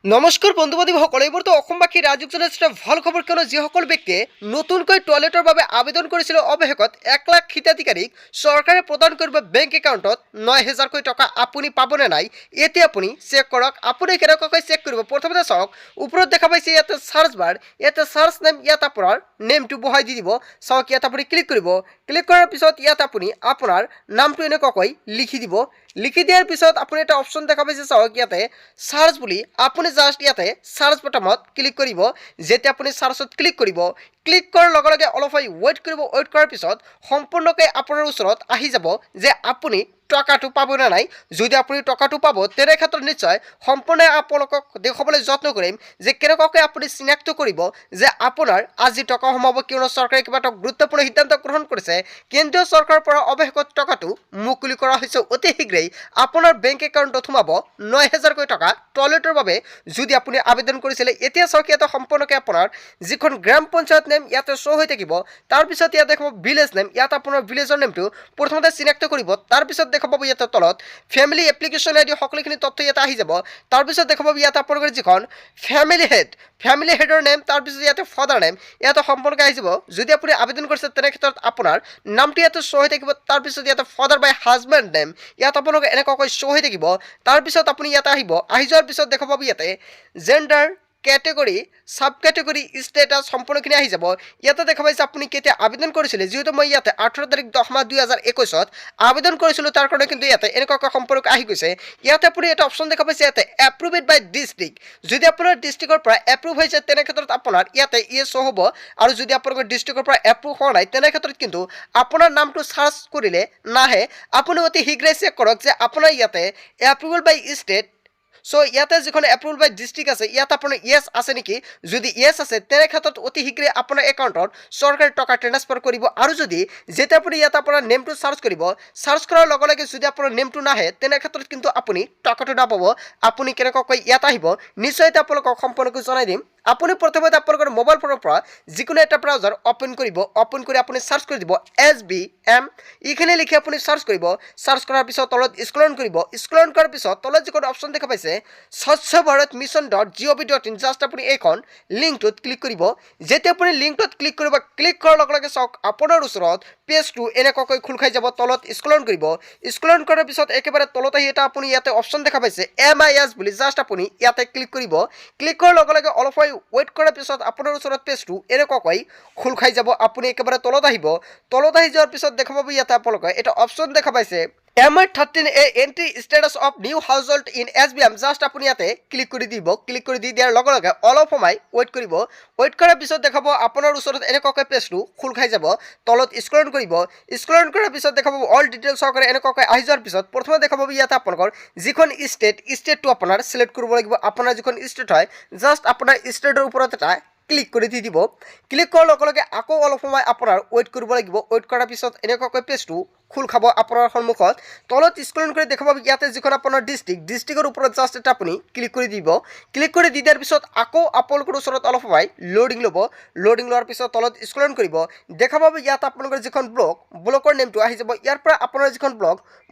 নমস্কাৰ বন্ধু বান্ধৱীসকল, এইবোৰতো অসমবাসী ৰাজুক জনাইছে ভাল খবৰ। কিয়নো যিসকল ব্যক্তিয়ে নতুনকৈ টয়লেটৰ বাবে আবেদন কৰিছিল অৱশেষত 1 লাখ হিতাধিকাৰীক চৰকাৰে প্ৰদান কৰিব বেংক একাউণ্টত 9,000কৈ টকা আপুনি পাবনে নাই এতিয়া আপুনি চেক কৰক। আপুনি কেনেকুৱাকৈ চেক কৰিব? প্ৰথমতে চাওক, ওপৰত দেখা পাইছে ইয়াতে চাৰ্চ বাৰ, ইয়াতে চাৰ্চ নেম, ইয়াত আপোনাৰ নেমটো বহাই দি দিব। চাওক, ইয়াত আপুনি ক্লিক কৰিব। ক্লিক কৰাৰ পিছত ইয়াত আপুনি আপোনাৰ নামটো এনেকুৱাকৈ লিখি দিব। লিখি দিয়াৰ পিছত আপুনি এটা অপশ্যন দেখা পাইছে, চাওক ইয়াতে চাৰ্চ বুলি। আপুনি জাষ্ট ইয়াতে চাৰ্চ বটনত ক্লিক কৰিব। যেতিয়া আপুনি চাৰ্চত ক্লিক কৰিব, ক্লিক কৰাৰ লগে লগে অলপ ৱেইট কৰিব। ৱেইট কৰাৰ পিছত সম্পূৰ্ণকৈ আপোনাৰ ওচৰত আহি যাব যে আপুনি টকাটো পাবনে নাই। যদি আপুনি টকাটো পাব, তেনে ক্ষেত্ৰত নিশ্চয় সম্পূৰ্ণ আপোনালোকক দেখুৱাবলৈ যত্ন কৰিম যে কেনেকুৱাকৈ আপুনি চিনাক্ত কৰিব যে আপোনাৰ আজি টকা সোমাব। কিয়নো চৰকাৰে কিবা এটা গুৰুত্বপূৰ্ণ সিদ্ধান্ত গ্ৰহণ কৰিছে। কেন্দ্ৰীয় চৰকাৰৰ পৰা অৱশেষত টকাটো মুকলি কৰা হৈছে। অতি শীঘ্ৰেই আপোনাৰ বেংক একাউণ্টত সোমাব 9,000কৈ টকা টয়লেটৰ বাবে যদি আপুনি আবেদন কৰিছিলে। এতিয়া চাওক, ইয়াতে সম্পূৰ্ণকৈ আপোনাৰ যিখন গ্ৰাম পঞ্চায়ত নেম ইয়াতে শ্ব' হৈ থাকিব। তাৰপিছত ইয়াত দেখাব ভিলেজ নেম। ইয়াত আপোনাৰ ভিলেজৰ নেমটো প্ৰথমতে চিনাক্ত কৰিব। তাৰপিছত দেখা পাব ইয়াতে তলত ফেমিলি এপ্লিকেশ্যন আইডি, সকলোখিনি তথ্য ইয়াতে আহি যাব। তাৰপিছত দেখা পাব ইয়াত আপোনালোকৰ যিখন ফেমিলি হেডৰ নেম, তাৰপিছত ইয়াতে ফাদাৰ নেম ইয়াতে সম্পূৰ্ণকৈ আহি যাব। যদি আপুনি আবেদন কৰিছে তেনে ক্ষেত্ৰত আপোনাৰ নামটো ইয়াতে শ্ব' হৈ থাকিব। তাৰপিছত ইয়াতে ফাদাৰ বাই হাজবেণ্ড নেম ইয়াত আপোনালোকে এনেকুৱাকৈ শ্ব' হৈ থাকিব। তাৰপিছত আপুনি ইয়াতে আহিব। আহি যোৱাৰ পিছত দেখা পাব ইয়াতে gender, category, sub category, status সম্পূৰ্ণখিনি আহি যাব। ইয়াতে দেখা পাইছে আপুনি কেতিয়া আবেদন কৰিছিলে। যিহেতু মই ইয়াতে 18 তাৰিখ 10 মাহ 2021 আবেদন কৰিছিলোঁ, তাৰ কাৰণে কিন্তু ইয়াতে এনেকুৱাকৈ সম্পৰ্ক আহি গৈছে। ইয়াতে আপুনি এটা অপশ্যন দেখা পাইছে ইয়াতে এপ্ৰুভড বাই ডিষ্ট্ৰিক্ট। যদি আপোনাৰ ডিষ্ট্ৰিক্টৰ পৰা এপ্ৰুভ হৈছে তেনে ক্ষেত্ৰত আপোনাৰ ইয়াতে ইয়েছ হ'ব। আৰু যদি আপোনালোকৰ ডিষ্ট্ৰিক্টৰ পৰা এপ্ৰুভ হোৱা নাই তেনে ক্ষেত্ৰত কিন্তু আপোনাৰ নামটো চাৰ্চ কৰিলে নাহে। আপুনি অতি শীঘ্ৰে চেক কৰক যে আপোনাৰ ইয়াতে এপ্ৰুভেল বাই ষ্টেট। চ' ইয়াতে যিখন এপ্ৰুভেল বাই ডিষ্ট্ৰিক্ট আছে ইয়াত আপোনাৰ ইয়েছ আছে নেকি? যদি ইয়েছ আছে তেনে ক্ষেত্ৰত অতি শীঘ্ৰে আপোনাৰ একাউণ্টত চৰকাৰে টকা ট্ৰেন্সফাৰ কৰিব। আৰু যদি যেতিয়া আপুনি ইয়াত আপোনাৰ নেমটো চাৰ্চ কৰিব, চাৰ্চ কৰাৰ লগে লগে যদি আপোনাৰ নেমটো নাহে তেনে ক্ষেত্ৰত কিন্তু আপুনি টকাটো নাপাব। আপুনি কেনেকুৱাকৈ ইয়াত আহিব নিশ্চয় আপোনালোকক সম্পূৰ্ণকৈ জনাই দিম। আপুনি প্ৰথমতে আপোনালোকৰ মোবাইল ফোনৰ পৰা যিকোনো এটা ব্ৰাউজাৰ অ'পেন কৰিব। অ'পেন কৰি আপুনি চাৰ্চ কৰি দিব SBM। এইখিনি লিখি আপুনি চাৰ্চ কৰিব। চাৰ্চ কৰাৰ পিছত তলত স্ক্ৰল কৰিব। স্ক্ৰল কৰাৰ পিছত তলত যিখন অপশ্যন দেখা পাইছে স্বচ্ছ ভাৰত মিছন .gov.in, জাষ্ট আপুনি এইখন লিংকটোত ক্লিক কৰিব। যেতিয়া আপুনি লিংকটোত ক্লিক কৰিব, ক্লিক কৰাৰ লগে লগে চাওক আপোনাৰ ওচৰত পেজটো এনেকুৱাকৈ খোল খাই যাব। তলত স্ক্ৰল কৰিব। স্ক্ৰল কৰাৰ পিছত একেবাৰে তলত আহি এটা আপুনি ইয়াতে অপশ্যন দেখা পাইছে MIS বুলি, জাষ্ট আপুনি ইয়াতে ক্লিক কৰিব। ক্লিক কৰাৰ লগে লগে অলপ ৱেইট কৰাৰ পিছত আপোনাৰ ওচৰত পেজটো এনেকুৱাকৈ খোল খাই যাব। আপুনি একেবাৰে তলত আহিব। তলত আহি যোৱাৰ পিছত দেখা পাব ইয়াতে আপোনালোকে এটা অপশ্যন দেখা পাইছে MI13A entry status of new household in SBM, just আপুনি ইয়াতে ক্লিক কৰি দিব। ক্লিক কৰি দি দিয়াৰ লগে লগে অলপ সময় ৱেইট কৰিব। ৱেইট কৰাৰ পিছত দেখাব আপোনাৰ ওচৰত এনেকুৱাকৈ পেজটো খোল খাই যাব। তলত স্ক্ৰল কৰিব। স্ক্ৰল কৰাৰ পিছত দেখা পাব অল ডিটেইলছ সহকাৰে এনেকুৱাকৈ আহি যোৱাৰ পিছত প্ৰথমে দেখা পাব ইয়াতে আপোনালোকৰ যিখন ষ্টেটটো আপোনাৰ চিলেক্ট কৰিব লাগিব। আপোনাৰ যিখন ষ্টেট হয় জাষ্ট আপোনাৰ ষ্টেটৰ ওপৰত এটা ক্লিক কৰি দি দিব। ক্লিক কৰাৰ লগে লগে আকৌ অলপ সময় আপোনাৰ ৱেইট কৰিব লাগিব। ৱেইট কৰাৰ পিছত এনেকুৱাকৈ পেজটো খোল খাব আপোনাৰ সন্মুখত। তলত স্ক্ৰল কৰি দেখা পাব ইয়াতে যিখন আপোনাৰ ডিষ্ট্ৰিক্টৰ ওপৰত জাষ্ট এটা আপুনি ক্লিক কৰি দিব। ক্লিক কৰি দি দিয়াৰ পিছত আকৌ আপোনালোকৰ ওচৰত অলপ সময় লোডিং ল'ব। লোডিং লোৱাৰ পিছত তলত স্ক্ৰল কৰিব। দেখা পাব ইয়াত আপোনালোকৰ যিখন ব্লকৰ নেমটো আহি যাব। ইয়াৰ পৰা আপোনাৰ যিখন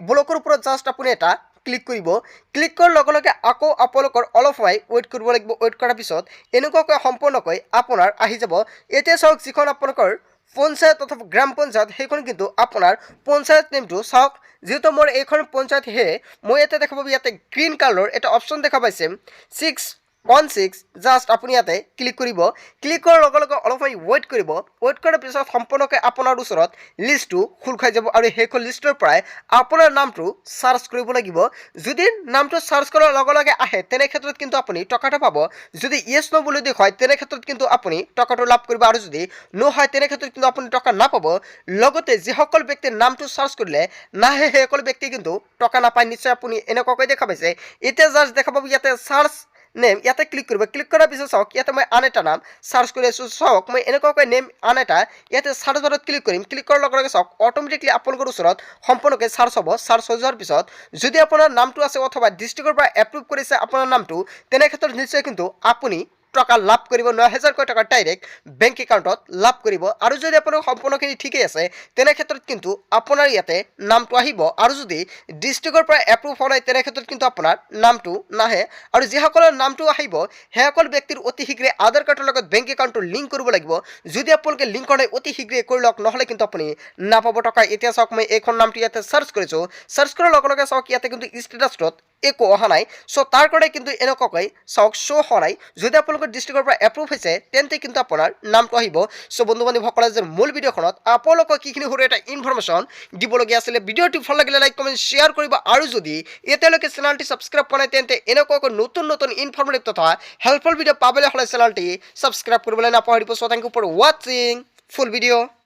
ব্লকৰ ওপৰত জাষ্ট আপুনি এটা ক্লিক কৰিব। ক্লিক কৰাৰ লগে লগে আকৌ আপোনালোকৰ অলপ সময় ৱেইট কৰিব লাগিব। ৱেইট কৰাৰ পিছত এনেকুৱাকৈ সম্পূৰ্ণকৈ আপোনাৰ আহি যাব। এতিয়া চাওক, যিখন আপোনালোকৰ পঞ্চায়ত অথবা গ্ৰাম পঞ্চায়ত সেইখন কিন্তু আপোনাৰ পঞ্চায়ত নেমটো চাওক। যিহেতু মোৰ এইখন পঞ্চায়ত মই ইয়াতে দেখা পাব ইয়াতে গ্ৰীণ কালাৰৰ এটা অপশ্যন দেখা পাইছে 616, জাষ্ট আপুনি ইয়াতে ক্লিক কৰিব। ক্লিক কৰাৰ লগে লগে অলপ সময় ৱেইট কৰিব। ৱেইট কৰাৰ পিছত সম্পূৰ্ণকৈ আপোনাৰ ওচৰত লিষ্টটো খোল খাই যাব। আৰু সেইখন লিষ্টৰ পৰাই আপোনাৰ নামটো চাৰ্চ কৰিব লাগিব। যদি নামটো চাৰ্চ কৰাৰ লগে লগে আহে তেনে ক্ষেত্ৰত কিন্তু আপুনি টকাটো পাব। যদি ইয়েছ ন' বুলি দেখুৱায় তেনে ক্ষেত্ৰত কিন্তু আপুনি টকাটো লাভ কৰিব। আৰু যদি ন' হয় তেনে ক্ষেত্ৰত কিন্তু আপুনি টকা নাপাব। লগতে যিসকল ব্যক্তিৰ নামটো চাৰ্চ কৰিলে নাহে সেইসকল ব্যক্তি কিন্তু টকা নাপায়। নিশ্চয় আপুনি এনেকুৱাকৈ দেখা পাইছে। এতিয়া জাষ্ট দেখা পাব ইয়াতে চাৰ্চ নেম, ইয়াতে ক্লিক কৰিব। ক্লিক কৰাৰ পিছত চাওক ইয়াতে মই আন এটা নাম চাৰ্চ কৰি আছোঁ। চাওক মই এনেকুৱাকৈ নেম আন এটা ইয়াতে চাৰ্চ বাৰত ক্লিক কৰিম। ক্লিক কৰাৰ লগে লগে চাওক অট'মেটিকলি আপোনালোকৰ ওচৰত সম্পূৰ্ণকৈ চাৰ্চ হ'ব। চাৰ্চ হৈ যোৱাৰ পিছত যদি আপোনাৰ নামটো আছে অথবা ডিষ্ট্ৰিক্টৰ পৰা এপ্ৰুভ কৰিছে আপোনাৰ নামটো তেনে ক্ষেত্ৰত নিশ্চয় কিন্তু আপুনি টকা লাভ কৰিব ৯,০০০কৈ টকা ডাইৰেক্ট বেংক একাউণ্টত লাভ কৰিব আৰু যদি আপোনাৰ সম্পূৰ্ণখিনি ঠিকেই আছে তেনে ক্ষেত্ৰত কিন্তু আপোনাৰ ইয়াতে নামটো আহিব আৰু যদি ডিষ্ট্ৰিক্টৰ পৰা এপ্ৰুভ হোৱা নাই তেনে ক্ষেত্ৰত কিন্তু আপোনাৰ নামটো নাহে আৰু যিসকলৰ নামটো আহিব সেইসকল ব্যক্তিৰ অতি শীঘ্ৰে আধাৰ কাৰ্ডৰ লগত বেংক একাউণ্টটো লিংক কৰিব লাগিব যদি আপোনালোকে লিংক কৰা নাই অতি শীঘ্ৰে কৰি লওক নহ'লে কিন্তু আপুনি নাপাব টকা এতিয়া চাওক মই এইখন নামটো ইয়াতে চাৰ্চ কৰিছোঁ চাৰ্চ কৰাৰ লগে লগে চাওক ইয়াতে কিন্তু ষ্টেটাছত একো অহা নাই চ' তাৰ কাৰণে কিন্তু এনেকুৱাকৈ চাওক শ্ব' হোৱা নাই যদি আপোনালোকৰ ডিষ্ট্ৰিক্টৰ পৰা এপ্ৰুভ হৈছে তেন্তে কিন্তু আপোনাৰ নামটো আহিব চ' বন্ধু বান্ধৱসকলে যে মূল ভিডিঅ'খনত আপোনালোকক কিখিনি সৰু এটা ইনফৰমেশ্যন দিবলগীয়া আছিলে ভিডিঅ'টো ভাল লাগিলে লাইক কমেণ্ট শ্বেয়াৰ কৰিব আৰু যদি এতিয়ালৈকে চেনেলটি ছাবস্ক্ৰাইব কৰা নাই তেন্তে এনেকুৱাকৈ নতুন নতুন ইনফৰমেটিভ তথা হেল্পফুল ভিডিঅ' পাবলৈ হ'লে চেনেলটি ছাবস্ক্ৰাইব কৰিবলৈ নাপাহৰিব চ' থেংক ইউ ফৰ ৱাচিং ফুল ভিডিঅ'